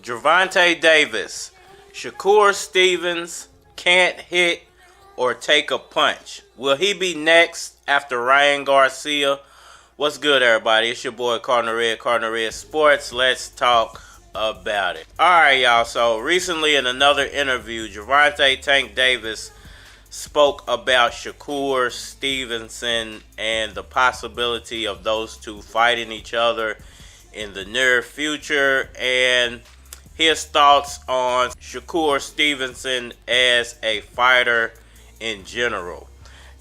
Gervonta Davis, Shakur Stevenson can't hit or take a punch. Will he be next after Ryan Garcia? What's good, everybody? It's your boy Cardinal Red Sports. Let's talk about it. Alright, y'all. So recently in another interview, Gervonta Tank Davis spoke about Shakur Stevenson and the possibility of those two fighting each other in the near future, and his thoughts on Shakur Stevenson as a fighter in general.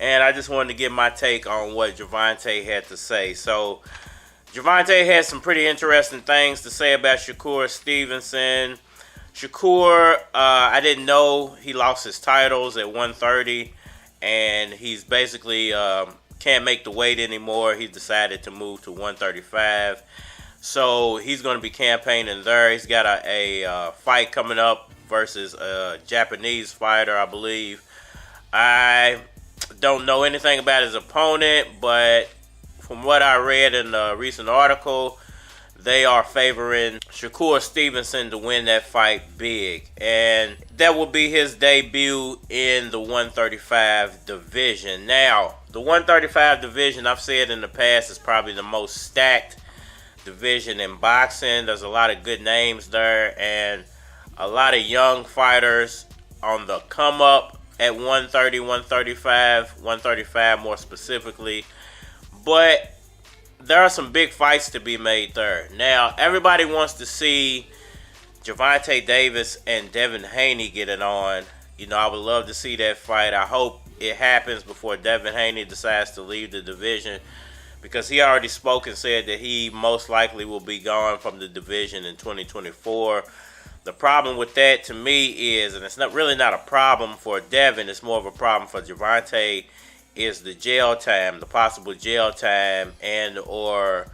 And I just wanted to give my take on what Gervonta had to say. So Gervonta had some pretty interesting things to say about Shakur Stevenson. Shakur, I didn't know he lost his titles at 130, and he's basically can't make the weight anymore. He decided to move to 135. So he's going to be campaigning there. He's got a fight coming up versus a Japanese fighter, I believe. I don't know anything about his opponent, but from what I read in a recent article, they are favoring Shakur Stevenson to win that fight big. And that will be his debut in the 135 division. Now, the 135 division, I've said in the past, is probably the most stacked division in boxing. There's a lot of good names there and a lot of young fighters on the come up at 130, 135 more specifically. But there are some big fights to be made there. Now, everybody wants to see Gervonta Davis and Devin Haney get it on. You know, I would love to see that fight. I hope it happens before Devin Haney decides to leave the division, because he already spoke and said that he most likely will be gone from the division in 2024. The problem with that to me is, and it's not a problem for Devin, it's more of a problem for Gervonta, is the jail time, the possible jail time, and or,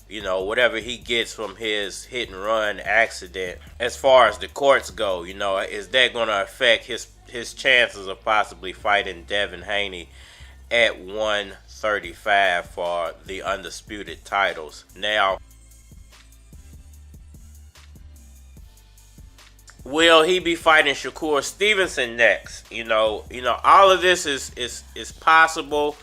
you know, whatever he gets from his hit and run accident. As far as the courts go, you know, is that going to affect his chances of possibly fighting Devin Haney at 135 for the undisputed titles? Now, will he be fighting Shakur Stevenson next? You know, all of this is possible,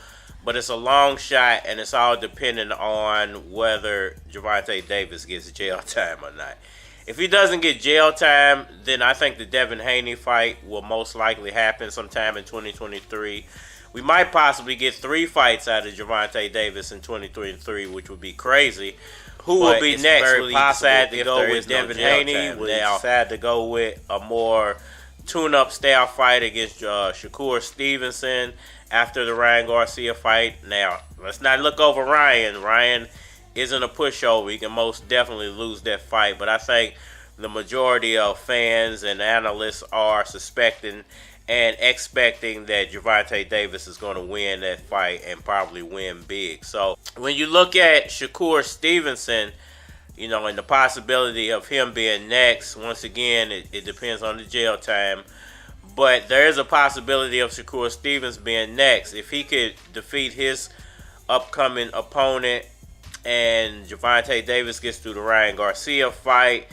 but it's a long shot, and it's all dependent on whether Gervonta Davis gets jail time or not. If he doesn't get jail time, then I think the Devin Haney fight will most likely happen sometime in 2023. We might possibly get 3 fights out of Gervonta Davis in 2023, which would be crazy. Who will be next? Will he decide to go with Devin Haney? Will he decide to go with a more tune-up style fight against Shakur Stevenson after the Ryan Garcia fight? Now, let's not look over Ryan. Ryan isn't a pushover. He can most definitely lose that fight. But I think the majority of fans and analysts are suspecting and expecting that Gervonta Davis is going to win that fight and probably win big. So when you look at Shakur Stevenson, you know, and the possibility of him being next, once again, it depends on the jail time. But there is a possibility of Shakur Stevenson being next. If he could defeat his upcoming opponent and Gervonta Davis gets through the Ryan Garcia fight,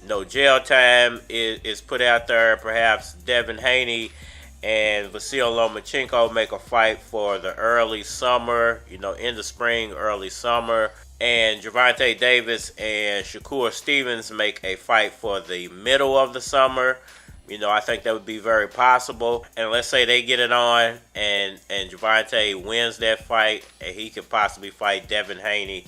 no jail time is put out there. Perhaps Devin Haney and Vasyl Lomachenko make a fight for the early summer, you know, in the spring, early summer. And Gervonta Davis and Shakur Stevenson make a fight for the middle of the summer. You know, I think that would be very possible. And let's say they get it on and Gervonta wins that fight, and he could possibly fight Devin Haney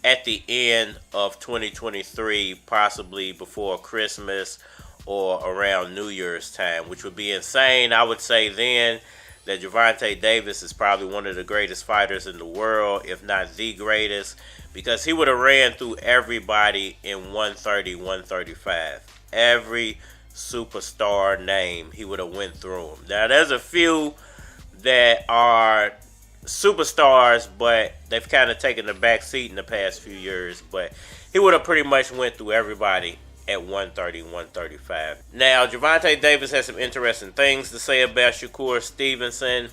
at the end of 2023, possibly before Christmas or around New Year's time, which would be insane. I would say then that Gervonta Davis is probably one of the greatest fighters in the world, if not the greatest, because he would have ran through everybody in 130, 135. Every superstar name, he would have went through them. Now, there's a few that are superstars, but they've kind of taken the back seat in the past few years. But he would have pretty much went through everybody at 130, 135. Now, Gervonta Davis has some interesting things to say about Shakur Stevenson.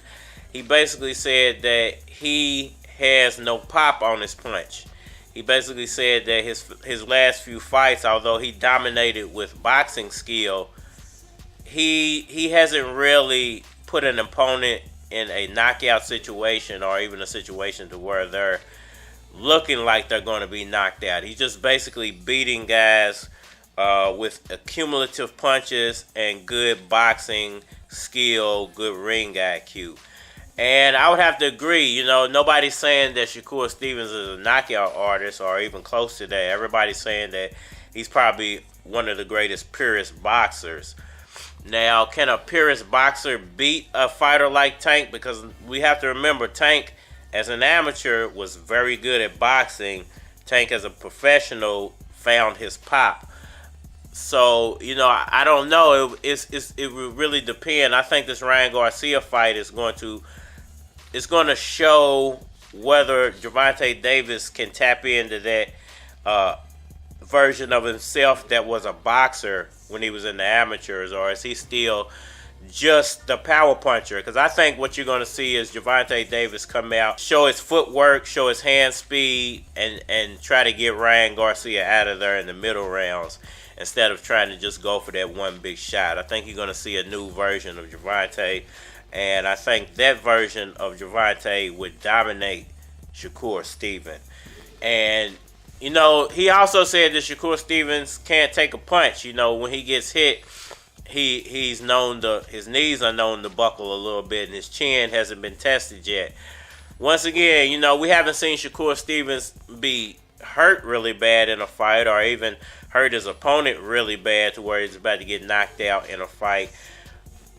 He basically said that he has no pop on his punch. He basically said that his last few fights, although he dominated with boxing skill, he hasn't really put an opponent in a knockout situation or even a situation to where they're looking like they're going to be knocked out. He's just basically beating guys with accumulative punches and good boxing skill, good ring IQ. And I would have to agree, you know, nobody's saying that Shakur Stevenson is a knockout artist or even close to that. Everybody's saying that he's probably one of the greatest purist boxers. Now, can a purist boxer beat a fighter like Tank? Because we have to remember, Tank, as an amateur, was very good at boxing. Tank, as a professional, found his pop. So, you know, I don't know. It would really depend. I think this Ryan Garcia fight is going to show whether Gervonta Davis can tap into that version of himself that was a boxer when he was in the amateurs, or is he still just the power puncher? Because I think what you're going to see is Gervonta Davis come out, show his footwork, show his hand speed, and try to get Ryan Garcia out of there in the middle rounds instead of trying to just go for that one big shot. I think you're going to see a new version of Gervonta, and I think that version of Gervonta would dominate Shakur Stevenson. And, you know, he also said that Shakur Stevenson can't take a punch. You know, when he gets hit, his knees are known to buckle a little bit, and his chin hasn't been tested yet. Once again, you know, we haven't seen Shakur Stevenson be hurt really bad in a fight, or even hurt his opponent really bad to where he's about to get knocked out in a fight.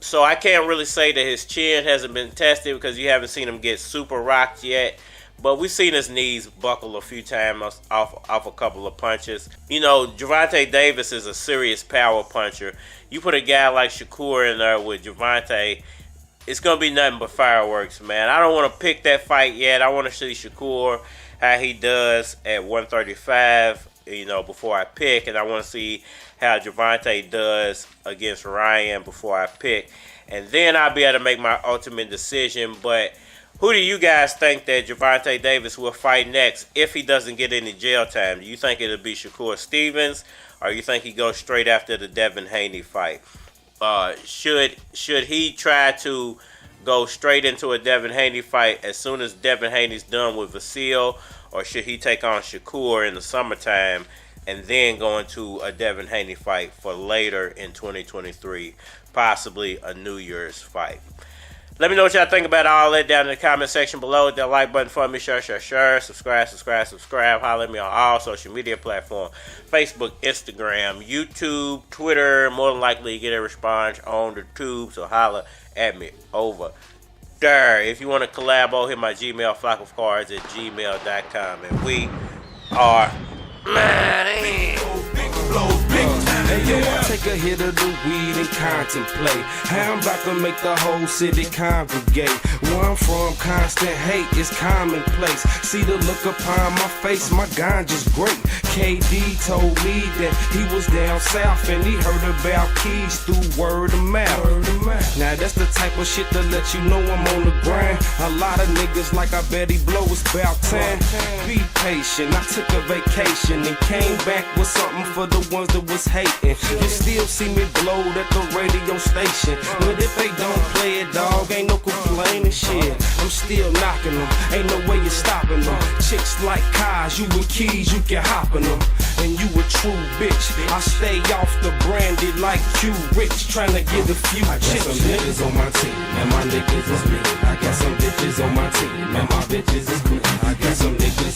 So I can't really say that his chin hasn't been tested because you haven't seen him get super rocked yet. But we've seen his knees buckle a few times off a couple of punches. You know, Gervonta Davis is a serious power puncher. You put a guy like Shakur in there with Gervonta, it's going to be nothing but fireworks, man. I don't want to pick that fight yet. I want to see Shakur, how he does at 135, you know, before I pick. And I want to see how Gervonta does against Ryan before I pick. And then I'll be able to make my ultimate decision. But who do you guys think that Gervonta Davis will fight next if he doesn't get any jail time? Do you think it'll be Shakur Stevenson, or you think he goes straight after the Devin Haney fight? Should he try to go straight into a Devin Haney fight as soon as Devin Haney's done with Vasile, or should he take on Shakur in the summertime and then go into a Devin Haney fight for later in 2023, possibly a New Year's fight? Let me know what y'all think about all that down in the comment section below. Hit that like button for me. Share. Subscribe. Holler at me on all social media platforms. Facebook, Instagram, YouTube, Twitter. More than likely you get a response on the tube. So holler at me over there. If you want to collab, hit my Gmail, flockofcards@gmail.com. And we are ready. Hey yo, I take a hit of the weed and contemplate how I'm about to make the whole city congregate. Where I'm from, constant hate is commonplace. See the look upon my face, my ganja's great. KD told me that he was down south and he heard about keys through word of mouth. Now that's the type of shit to let you know I'm on the grind. A lot of niggas like I bet he blow, it's about time. Be patient, I took a vacation and came back with something for the ones that was hating. You still see me blowed at the radio station, but if they don't play it, dog, ain't no complaining shit. I'm still knocking them, ain't no way you're stopping them. Chicks like cars, you with keys, you can hop in them. And you a true bitch, I stay off the brandy like Q Rich, trying to get a few chicks. I got some niggas on my team, and my niggas is me. I got some bitches on my team, and my bitches is cool. I got some niggas